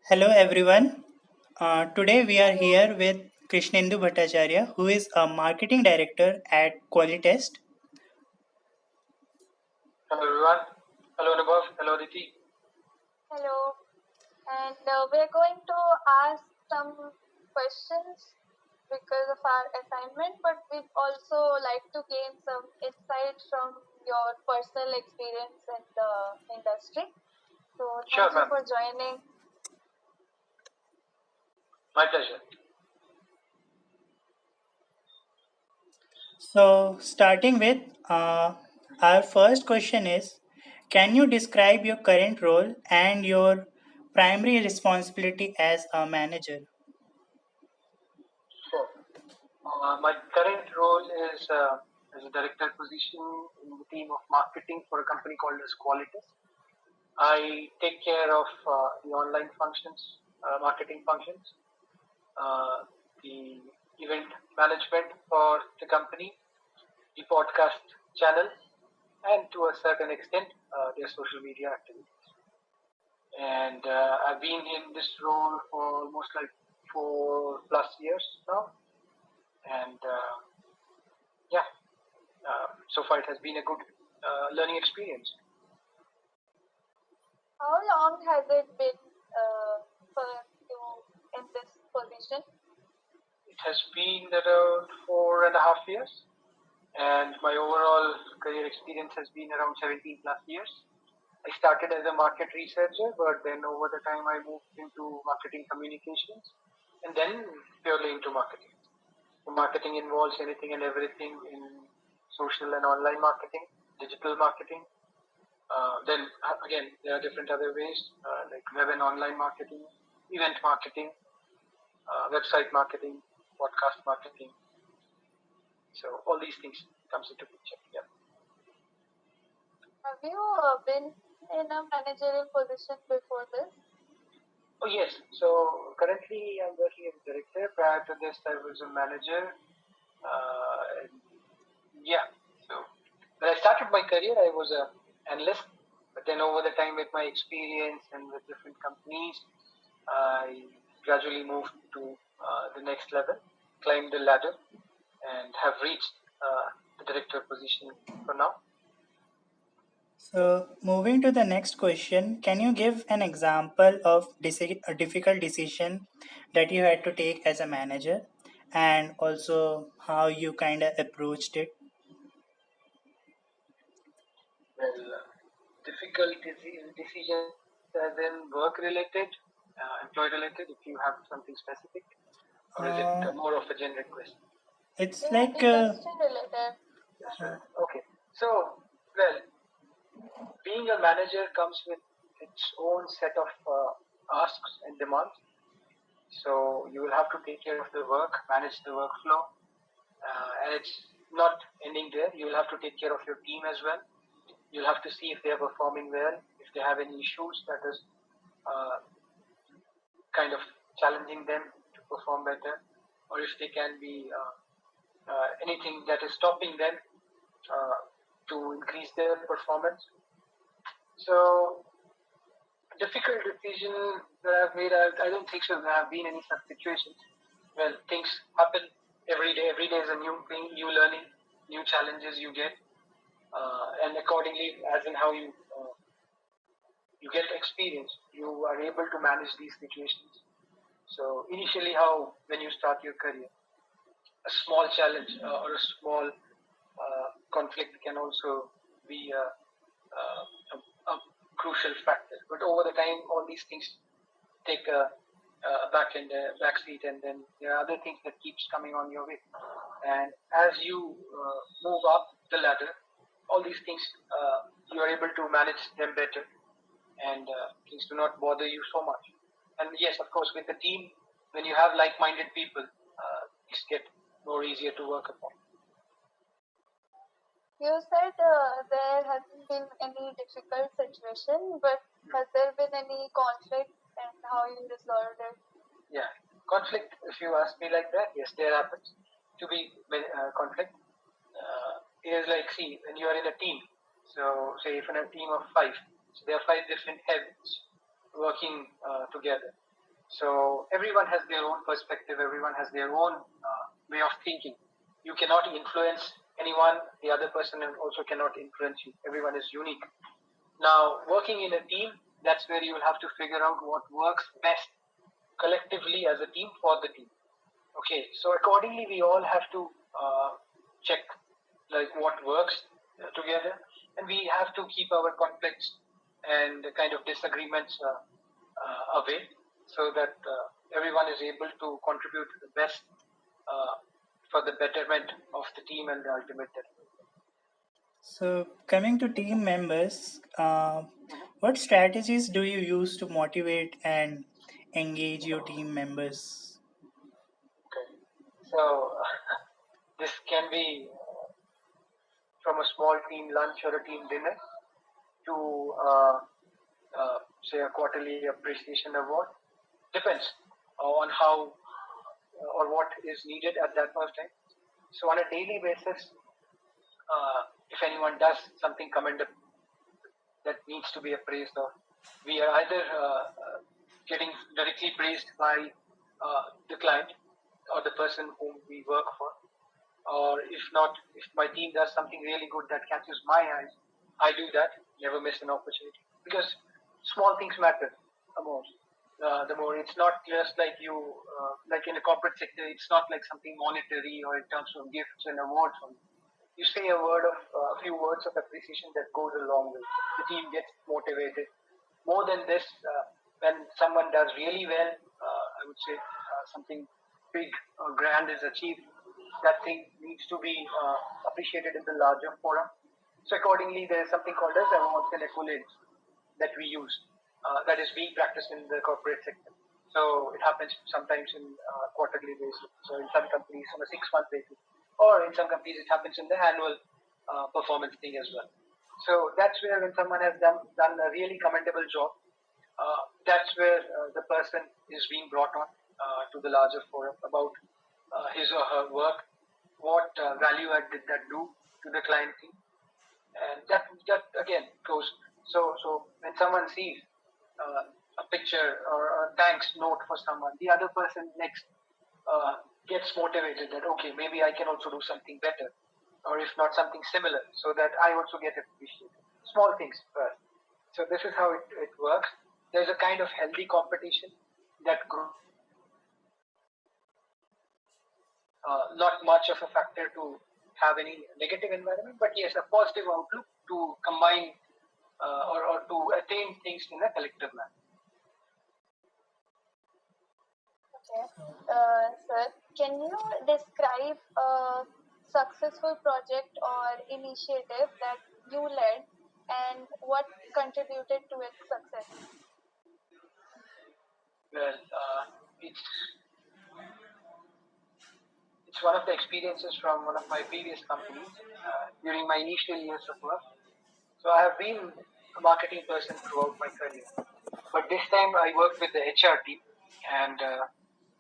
Hello everyone. Today we are Hello. here with Krishnendu Bhattacharya, who is a marketing director at Qualitest. Hello everyone. Hello Anubhav. Hello Aditi. Hello. And we're going to ask some questions because of our assignment, but we'd also like to gain some insight from your personal experience in the industry. So Sure, thank you ma'am. for joining. My pleasure. So, starting with our first question is, can you describe your current role and your primary responsibility as a manager? Sure. My current role is as a director position in the team of marketing for a company called as Qualitas. I take care of the online functions, marketing functions, the event management for the company, the podcast channel, and to a certain extent, their social media activities. And I've been in this role for almost like 4+ years now, and yeah, so far it has been a good learning experience. How long has it been for you in this position? It has been around 4.5 years, and my overall career experience has been around 17+ years. I started as a market researcher, but then over the time I moved into marketing communications, and then purely into marketing. Marketing involves anything and everything in social and online marketing, digital marketing. Then again, there are different other ways like web and online marketing, event marketing, website marketing, podcast marketing. So all these things comes into picture. Yeah. Have you been in a managerial position before this? Oh yes. So currently I'm working as a director. Prior to this, I was a manager. And yeah. So when I started my career, I was a analyst. But then over the time, with my experience and with different companies, I gradually moved to the next level, climbed the ladder, and have reached the director position for now. So, moving to the next question, can you give an example of a difficult decision that you had to take as a manager and also how you kind of approached it? Well, difficult decisions as in work related, employee related, if you have something specific, or is it Uh, more of a generic question? it's Yeah, like, industry related. Yes, sir. Okay. So, well, being a manager comes with its own set of asks and demands. So you will have to take care of the work, manage the workflow, and it's not ending there. You will have to take care of your team as well. You'll have to see if they are performing well, if they have any issues that is uh, kind of challenging them to perform better, or if they can be anything that is stopping them uh, to increase their performance. So difficult decision that I've made. I don't think so. There have been any such situations. Well, things happen every day. Every day is a new thing, new learning, new challenges you get, and accordingly, as in how you get experience, you are able to manage these situations. So initially, how when you start your career, a small challenge or a small conflict can also be a crucial factor. But over the time, all these things take a back seat, and then there are other things that keeps coming on your way. And as you move up the ladder, all these things you are able to manage them better, and things do not bother you so much. And yes, of course, with the team, when you have like-minded people, things get more easier to work upon. You said there hasn't been any difficult situation, but has there been any conflict and how you resolved it? Yeah, conflict. If you ask me like that, yes, there happens to be conflict. Is like, see, when you are in a team. So say if in a team of five, so there are five different heads working together. So everyone has their own perspective, everyone has their own way of thinking. You cannot influence anyone, the other person also cannot influence you. Everyone is unique. Now, working in a team, that's where you will have to figure out what works best collectively as a team for the team. Okay, so accordingly, we all have to check like what works together, and we have to keep our conflicts and kind of disagreements away, so that everyone is able to contribute the best for the betterment of the team and the ultimate development. So, coming to team members, what strategies do you use to motivate and engage your team members? Okay, so this can be from a small team lunch or a team dinner to say a quarterly appreciation award. Depends on how or what is needed at that point of time. So on a daily basis, if anyone does something commendable that needs to be appraised of, we are either getting directly praised by the client or the person whom we work for, or if not, if my team does something really good that catches my eyes, I do that. Never miss an opportunity, because small things matter the most. The more it's not just like you, like in the corporate sector, it's not like something monetary or in terms of gifts and awards. You say a few words of appreciation that goes a long way. The team gets motivated. More than this, when someone does really well, I would say something big or grand is achieved, that thing needs to be appreciated in the larger forum. So accordingly, there is something called as awards and accolades that we use, that is being practiced in the corporate sector. So it happens sometimes in quarterly basis, so in some companies on a 6-month basis, or in some companies it happens in the annual performance thing as well. So that's where when someone has done a really commendable job, that's where the person is being brought on to the larger forum about his or her work, what value add did that do to the client team, and that again goes. So when someone sees a picture or a thanks note for someone, the other person next gets motivated that okay, maybe I can also do something better, or if not something similar, so that I also get appreciated. Small things first. So this is how it works. There's a kind of healthy competition that grows. Not much of a factor to have any negative environment, but yes, a positive outlook to combine or to attain things in a collective manner. Okay. Sir, can you describe a successful project or initiative that you led and what contributed to its success? Well, it's one of the experiences from one of my previous companies during my initial years of work. So I have been a marketing person throughout my career, but this time I worked with the HR team, and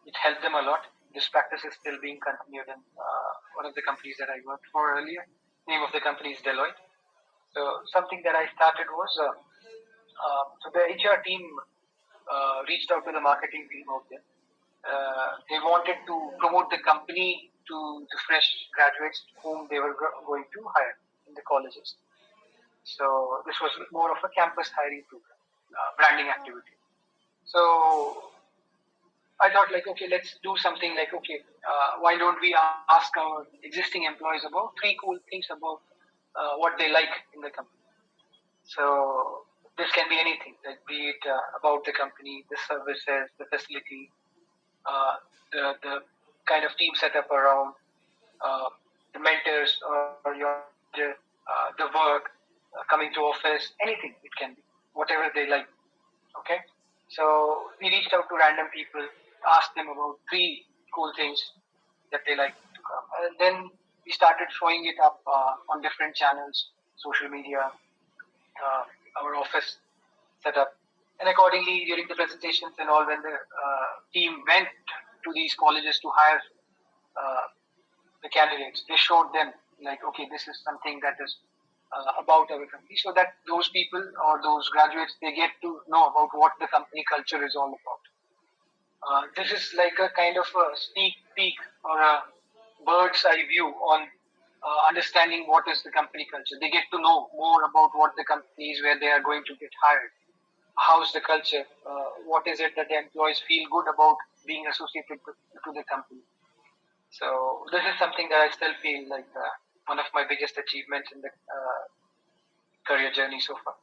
it helped them a lot. This practice is still being continued in one of the companies that I worked for earlier. Name of the company is Deloitte. So something that I started was so the HR team reached out to the marketing team out there. They wanted to promote the company to the fresh graduates whom they were going to hire in the colleges. So this was more of a campus hiring program, branding activity. So I thought like, okay, let's do something like, okay, why don't we ask our existing employees about 3 cool things about what they like in the company. So this can be anything, like be it about the company, the services, the facility, the kind of team setup around, the mentors or your the work, coming to office, anything it can be, whatever they like. Okay, so we reached out to random people, asked them about 3 cool things that they like to come, and then we started showing it up on different channels, social media, our office setup, and accordingly during the presentations and all, when the team went to these colleges to hire the candidates, they showed them like, okay, this is something that is about our company, so that those people or those graduates, they get to know about what the company culture is all about. This is like a kind of a sneak peek or a bird's eye view on understanding what is the company culture. They get to know more about what the company is, where they are going to get hired, how's the culture, what is it that the employees feel good about being associated to the company. So this is something that I still feel like one of my biggest achievements in the career journey so far.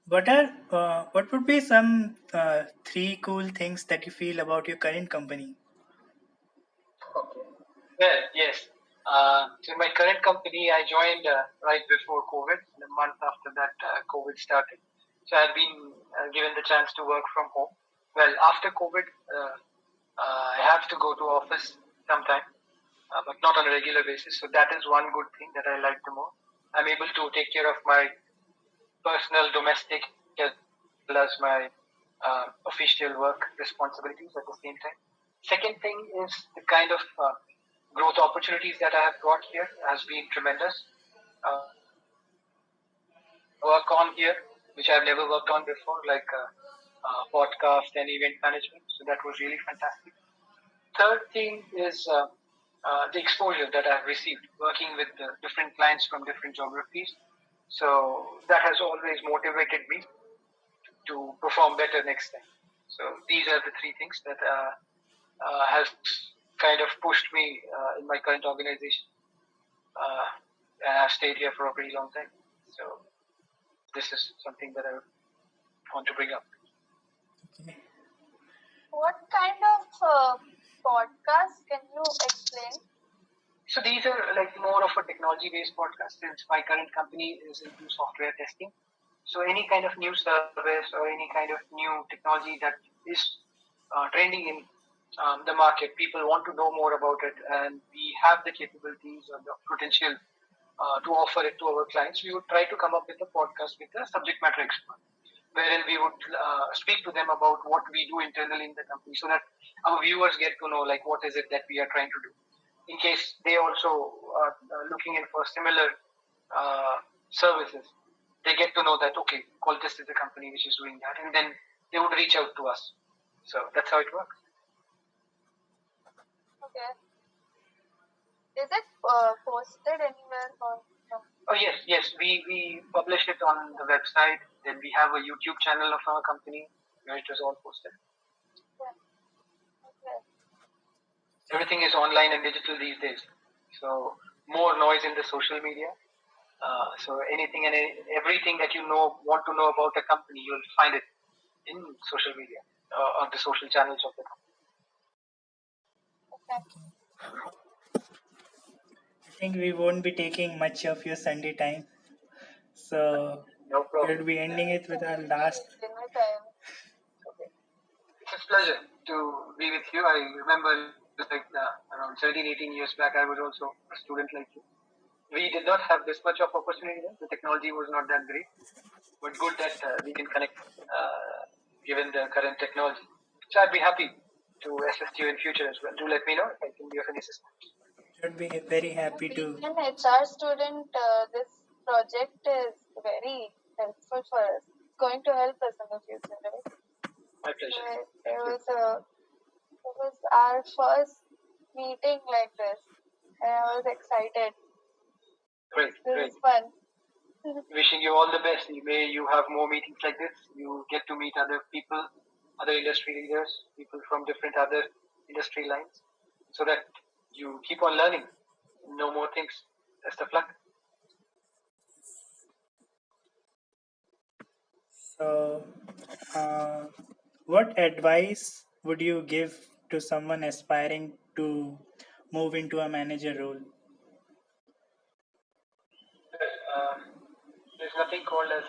What would be some three cool things that you feel about your current company? Okay. Well, yes. So in my current company, I joined right before COVID, and a month after that, COVID started. So I've been given the chance to work from home. Well, after COVID, I have to go to office sometime, but not on a regular basis. So that is one good thing that I like the most. I'm able to take care of my personal, domestic, as well as my official work responsibilities at the same time. Second thing is the kind of growth opportunities that I have got here has been tremendous. Work on here, which I've never worked on before, like podcast and event management. So that was really fantastic. Third thing is the exposure that I've received working with different clients from different geographies. So that has always motivated me to perform better next time. So these are the three things that has kind of pushed me in my current organization. And I've stayed here for a pretty long time. So this is something that I want to bring up. Okay. What kind of podcast can you explain? So these are like more of a technology-based podcast since my current company is into software testing. So any kind of new service or any kind of new technology that is trending in the market, people want to know more about it, and we have the capabilities or the potential to offer it to our clients. We would try to come up with a podcast with a subject matter expert, wherein we would speak to them about what we do internally in the company, so that our viewers get to know like what is it that we are trying to do. In case they also are looking in for similar services, they get to know that okay, Qualtis is the company which is doing that, and then they would reach out to us. So that's how it works. Okay. Is it posted anywhere or no? Oh yes. We publish it on the website. Then we have a YouTube channel of our company where it is all posted. Yeah. Okay. Everything is online and digital these days. So more noise in the social media. So anything and everything that you want to know about a company, you'll find it in social media on the social channels of the company. Okay. I think we won't be taking much of your Sunday time, so No problem. we'll be ending it with our It's last. dinner time. Okay. It's a pleasure to be with you. I remember like around 17, 18 years back, I was also a student like you. We did not have this much of opportunity then. The technology was not that great, but good that we can connect given the current technology. So I'd be happy to assist you in future as well. Do let me know if I can be of any assistance. Should be very happy Being to. an HR student, this project is very helpful for us. It's going to help us in the future, right? My pleasure. It was our first meeting like this, and I was excited. Great. This is fun. Wishing you all the best. May you have more meetings like this. You get to meet other people, other industry leaders, people from different other industry lines, so that you keep on learning, know more things. Best of luck. So, uh, what advice would you give to someone aspiring to move into a manager role? There's nothing called as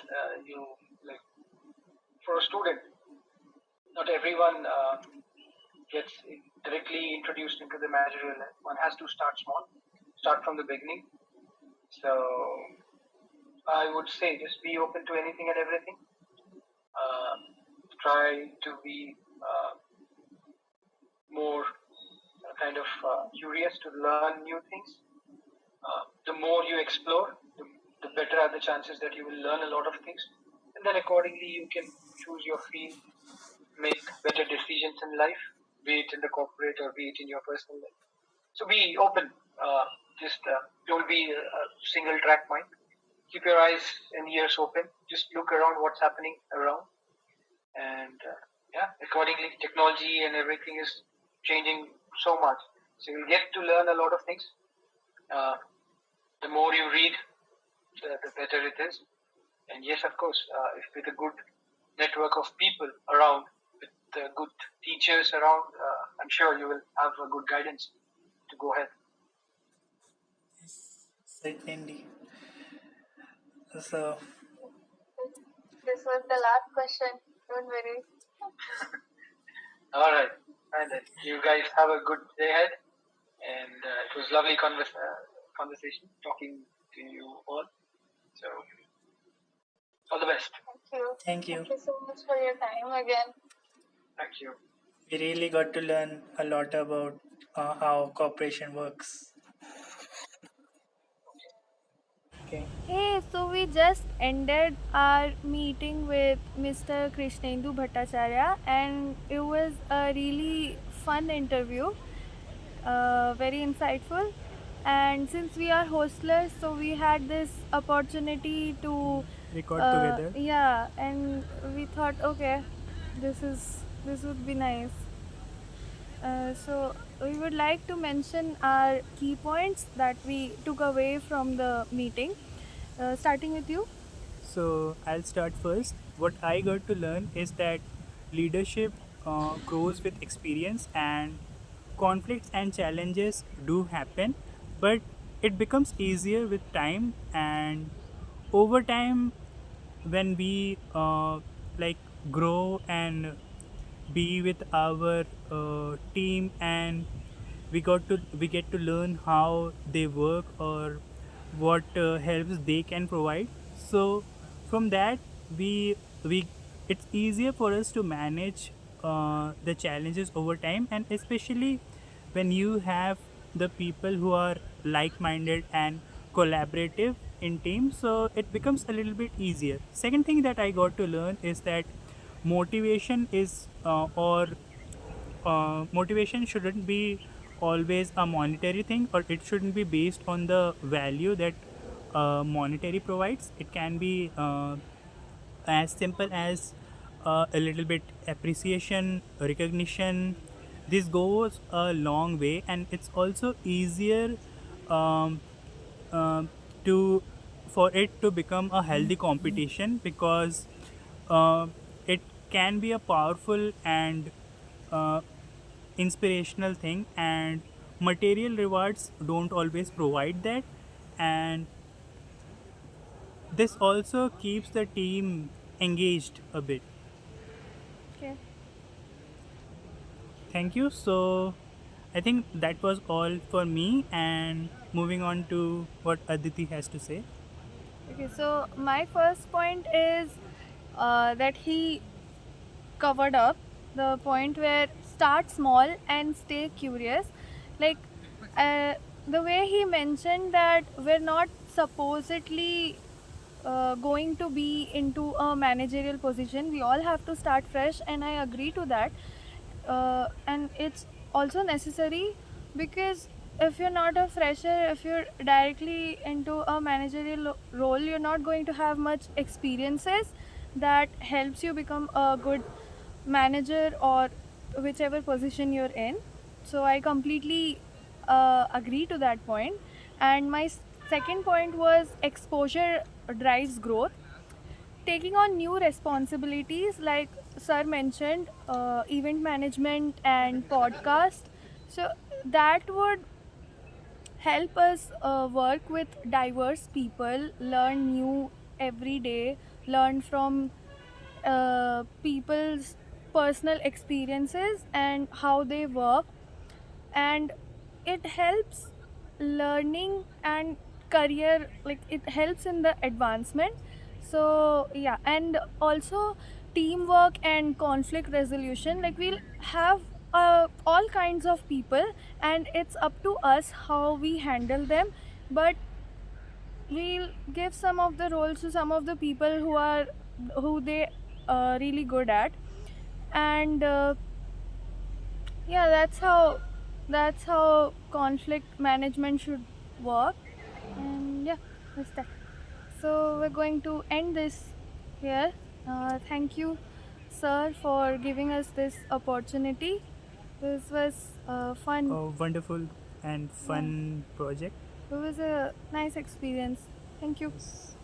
like for a student. Not everyone gets directly introduced into the managerial life. One has to start small, start from the beginning. So I would say just be open to anything and everything. Uh, Try to be more kind of curious to learn new things. The more you explore, the better are the chances that you will learn a lot of things. And then accordingly, you can choose your field, make better decisions in life, be it in the corporate or be it in your personal life. So be open. Just don't be a single track mind. Keep your eyes and ears open. Just look around what's happening around, and yeah, accordingly, technology and everything is changing so much. So you'll get to learn a lot of things. Uh, the more you read, the better it is. And yes, of course, if with a good network of people around, with good teachers around, I'm sure you will have a good guidance to go ahead. Certainly. So, This was the last question. Don't worry. All right, and then you guys have a good day ahead. And it was lovely conversation talking to you all. So all the best. Thank you. thank you. Thank you so much for your time again. Thank you. We really got to learn a lot about how cooperation works. Okay. Hey, so we just ended our meeting with Mr. Krishnendu Bhattacharya, and it was a really fun interview, very insightful. And since we are hostlers, so we had this opportunity to Record together. Yeah, and we thought, okay, this would be nice. So we would like to mention our key points that we took away from the meeting. Starting with you. So I'll start first. What I got to learn is that leadership grows with experience, and conflicts and challenges do happen, but it becomes easier with time. And over time, when we like grow and be with our team, and we get to learn how they work or what helps they can provide. So from that, we it's easier for us to manage the challenges over time, and especially when you have the people who are like-minded and collaborative in teams, so it becomes a little bit easier. Second thing that I got to learn is that motivation is or motivation shouldn't be always a monetary thing, or it shouldn't be based on the value that monetary provides. It can be as simple as a little bit appreciation, recognition. This goes a long way, and it's also easier um, um to for it to become a healthy competition, because uh, it can be a powerful and uh, inspirational thing, and material rewards don't always provide that. And this also keeps the team engaged a bit. Okay. Thank you. So I think that was all for me, and moving on to what Aditi has to say. Okay. So my first point is that he covered up the point where start small and stay curious. Like uh, the way he mentioned that we're not supposedly going to be into a managerial position. We all have to start fresh, and I agree to that. And it's also necessary, because if you're not a fresher, if you're directly into a managerial role, you're not going to have much experiences that helps you become a good manager or whichever position you're in. So I completely agree to that point. And my second point was exposure drives growth. Taking on new responsibilities, like sir mentioned, event management and podcast, so that would help us work with diverse people, learn new every day, learn from people's personal experiences and how they work, and it helps learning and career, like it helps in the advancement. So yeah, and also teamwork and conflict resolution, like we'll have all kinds of people, and it's up to us how we handle them. But we'll give some of the roles to some of the people who they really good at. And yeah, that's how conflict management should work. And yeah, that's that. So we're going to end this here. Thank you, sir, for giving us this opportunity. This was fun. A wonderful and Yeah, fun project. it was a nice experience. Thank you. Yes.